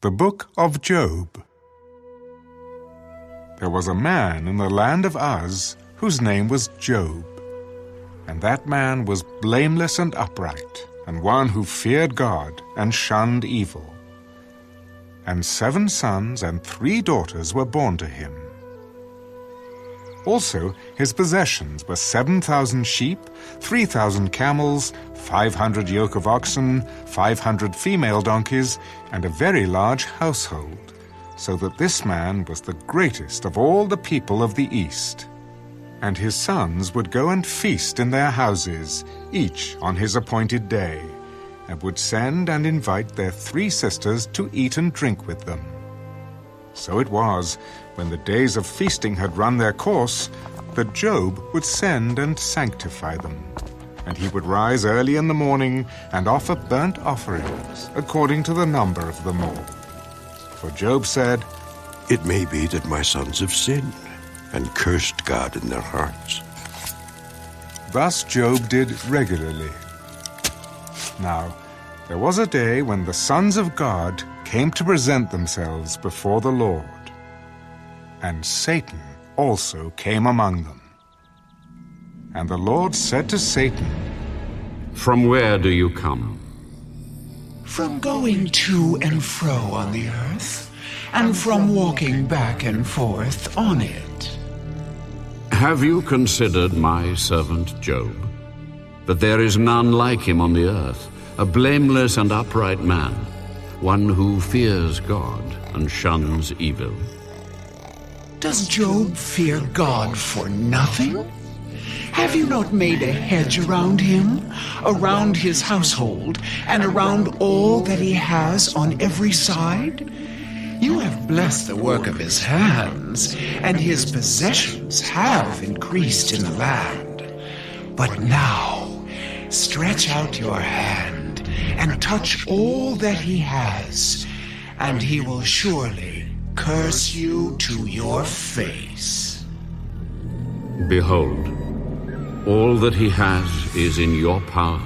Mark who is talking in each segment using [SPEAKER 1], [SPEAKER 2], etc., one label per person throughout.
[SPEAKER 1] The Book of Job. There was a man in the land of Uz whose name was Job. And that man was blameless and upright, and one who feared God and shunned evil. And 7 sons and 3 daughters were born to him. Also, his possessions were 7,000 sheep, 3,000 camels, 500 yoke of oxen, 500 female donkeys, and a very large household, so that this man was the greatest of all the people of the East. And his sons would go and feast in their houses, each on his appointed day, and would send and invite their 3 sisters to eat and drink with them. So it was, when the days of feasting had run their course, that Job would send and sanctify them. And he would rise early in the morning and offer burnt offerings, according to the number of them all. For Job said,
[SPEAKER 2] "It may be that my sons have sinned and cursed God in their hearts."
[SPEAKER 1] Thus Job did regularly. Now, there was a day when the sons of God came to present themselves before the Lord. And Satan also came among them. And the Lord said to Satan,
[SPEAKER 3] "From where do you come?"
[SPEAKER 4] "From going to and fro on the earth, and from walking back and forth on it."
[SPEAKER 3] Have you considered my servant Job? That there is none like him on the earth, a blameless and upright man, one who fears God and shuns evil.
[SPEAKER 4] Does Job fear God for nothing? Have you not made a hedge around him, around his household, and around all that he has on every side? You have blessed the work of his hands, and his possessions have increased in the land. But now, stretch out your hand and touch all that he has, and he will surely curse you to your face.
[SPEAKER 3] Behold, all that he has is in your power.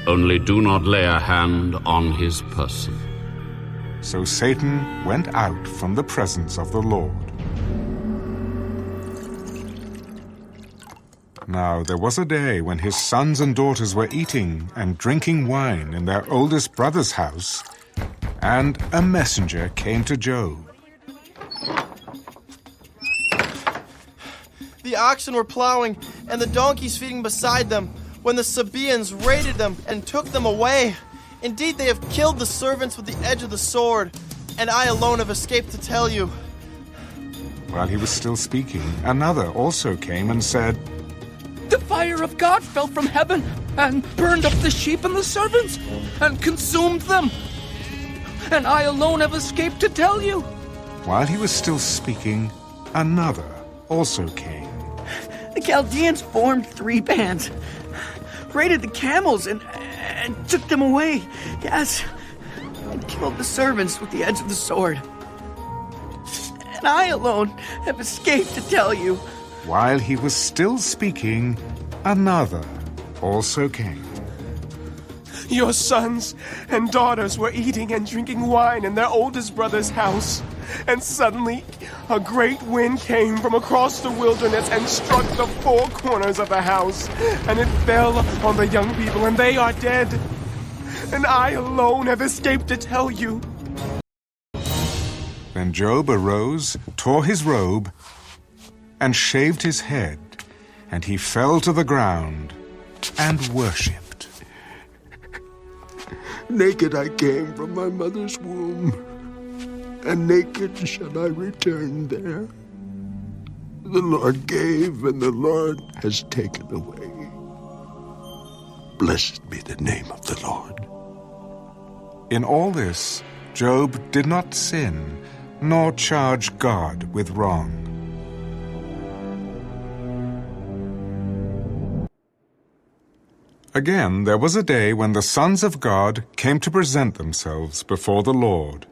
[SPEAKER 3] Only do not lay a hand on his person.
[SPEAKER 1] So Satan went out from the presence of the Lord. Now there was a day when his sons and daughters were eating and drinking wine in their oldest brother's house, and a messenger came to Job.
[SPEAKER 5] The oxen were plowing, and the donkeys feeding beside them, when the Sabaeans raided them and took them away. Indeed, they have killed the servants with the edge of the sword, and I alone have escaped to tell you.
[SPEAKER 1] While he was still speaking, another also came and said,
[SPEAKER 6] "The fire of God fell from heaven and burned up the sheep and the servants and consumed them. And I alone have escaped to tell you."
[SPEAKER 1] While he was still speaking, another also came.
[SPEAKER 6] "The Chaldeans formed 3 bands, raided the camels and took them away. Yes, and killed the servants with the edge of the sword. And I alone have escaped to tell you."
[SPEAKER 1] While he was still speaking, another also came.
[SPEAKER 7] "Your sons and daughters were eating and drinking wine in their oldest brother's house, and suddenly a great wind came from across the wilderness and struck the 4 corners of the house, and it fell on the young people, and they are dead. And I alone have escaped to tell you."
[SPEAKER 1] Then Job arose, tore his robe, and shaved his head, and he fell to the ground and worshipped.
[SPEAKER 2] Naked I came from my mother's womb, and naked shall I return there. The Lord gave, and the Lord has taken away. Blessed be the name of the Lord.
[SPEAKER 1] In all this, Job did not sin, nor charge God with wrong. Again, there was a day when the sons of God came to present themselves before the Lord,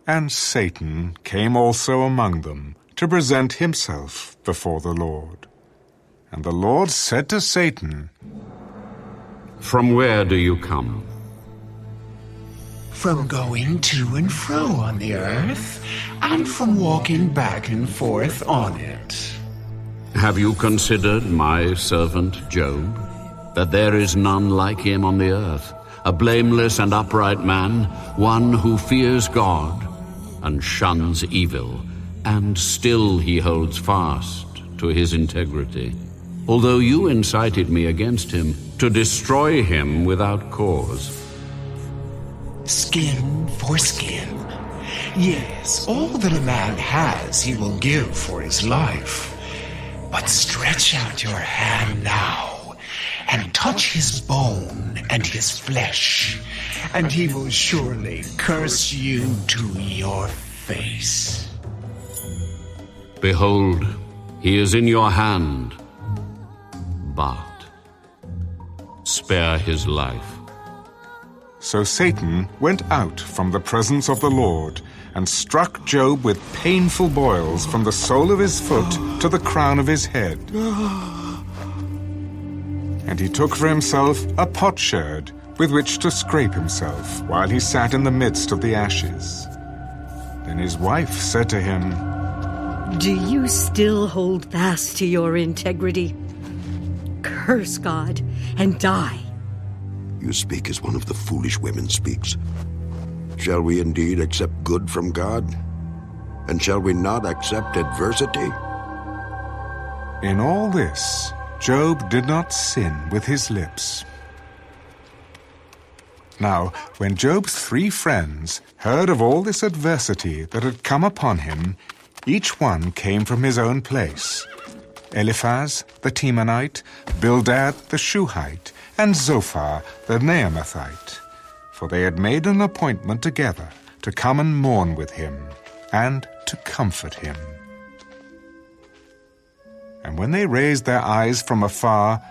[SPEAKER 1] and Satan came also among them to present himself before the Lord. And the Lord said to Satan,
[SPEAKER 3] "From where do you come?"
[SPEAKER 4] from going to and fro on the earth, and from walking back and forth on it.
[SPEAKER 3] Have you considered my servant Job? That there is none like him on the earth, a blameless and upright man, one who fears God and shuns evil, and still he holds fast to his integrity. Although you incited me against him, to destroy him without cause.
[SPEAKER 4] Skin for skin. Yes, all that a man has he will give for his life. But stretch out your hand now, and touch his bone and his flesh, and he will surely curse you to your face.
[SPEAKER 3] Behold, he is in your hand, but spare his life.
[SPEAKER 1] So Satan went out from the presence of the Lord and struck Job with painful boils from the sole of his foot to the crown of his head. And he took for himself a potsherd with which to scrape himself while he sat in the midst of the ashes. Then his wife said to him,
[SPEAKER 8] "Do you still hold fast to your integrity? Curse God and die."
[SPEAKER 2] You speak as one of the foolish women speaks. Shall we indeed accept good from God? And shall we not accept adversity?
[SPEAKER 1] In all this, Job did not sin with his lips. Now, when Job's 3 friends heard of all this adversity that had come upon him, each one came from his own place. Eliphaz the Temanite, Bildad the Shuhite, and Zophar the Naamathite, for they had made an appointment together to come and mourn with him, and to comfort him. And when they raised their eyes from afar,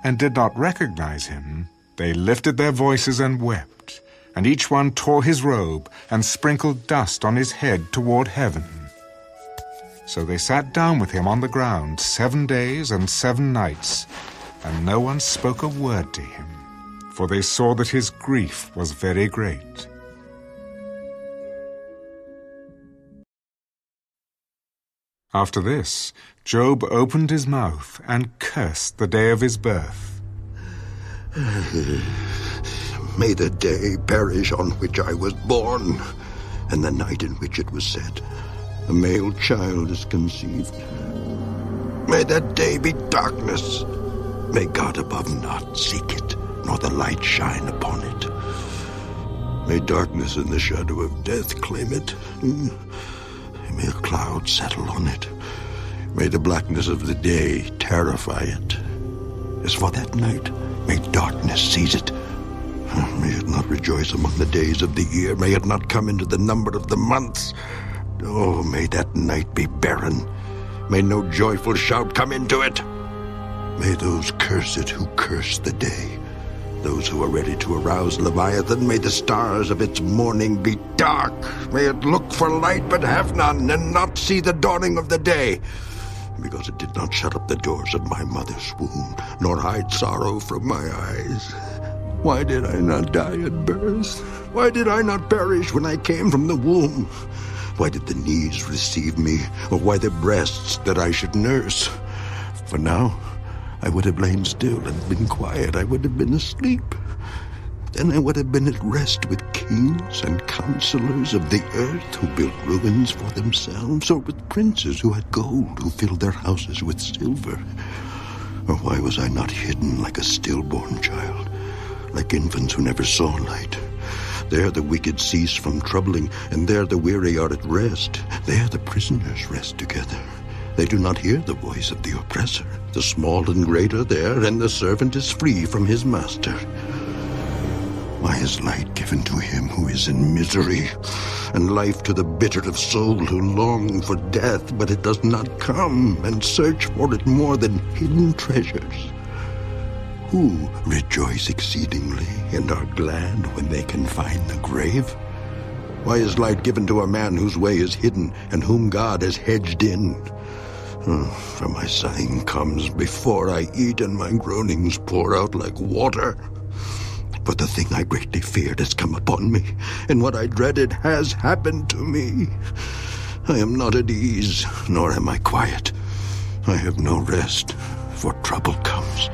[SPEAKER 1] and did not recognize him, they lifted their voices and wept, and each one tore his robe, and sprinkled dust on his head toward heaven. So they sat down with him on the ground 7 days and 7 nights, and no one spoke a word to him, for they saw that his grief was very great. After this, Job opened his mouth and cursed the day of his birth.
[SPEAKER 2] May the day perish on which I was born, and the night in which it was said, a male child is conceived. May that day be darkness. May God above not seek it, nor the light shine upon it. May darkness and the shadow of death claim it. May a cloud settle on it. May the blackness of the day terrify it. As for that night, may darkness seize it. May it not rejoice among the days of the year. May it not come into the number of the months. Oh, may that night be barren. May no joyful shout come into it. May those curse it who curse the day. Those who are ready to arouse Leviathan, may the stars of its morning be dark. May it look for light but have none, and not see the dawning of the day. Because it did not shut up the doors of my mother's womb, nor hide sorrow from my eyes. Why did I not die at birth? Why did I not perish when I came from the womb? Why did the knees receive me, or why the breasts that I should nurse? For now I would have lain still and been quiet. I would have been asleep. Then I would have been at rest with kings and counselors of the earth who built ruins for themselves, or with princes who had gold, who filled their houses with silver. Or why was I not hidden like a stillborn child, like infants who never saw light? There the wicked cease from troubling, and there the weary are at rest. There the prisoners rest together. They do not hear the voice of the oppressor. The small and great are there, and the servant is free from his master. Why is light given to him who is in misery, and life to the bitter of soul who long for death, but it does not come, and search for it more than hidden treasures? Who rejoice exceedingly and are glad when they can find the grave? Why is light given to a man whose way is hidden, and whom God has hedged in? For my sighing comes before I eat, and my groanings pour out like water. For the thing I greatly feared has come upon me, and what I dreaded has happened to me. I am not at ease, nor am I quiet. I have no rest, for trouble comes.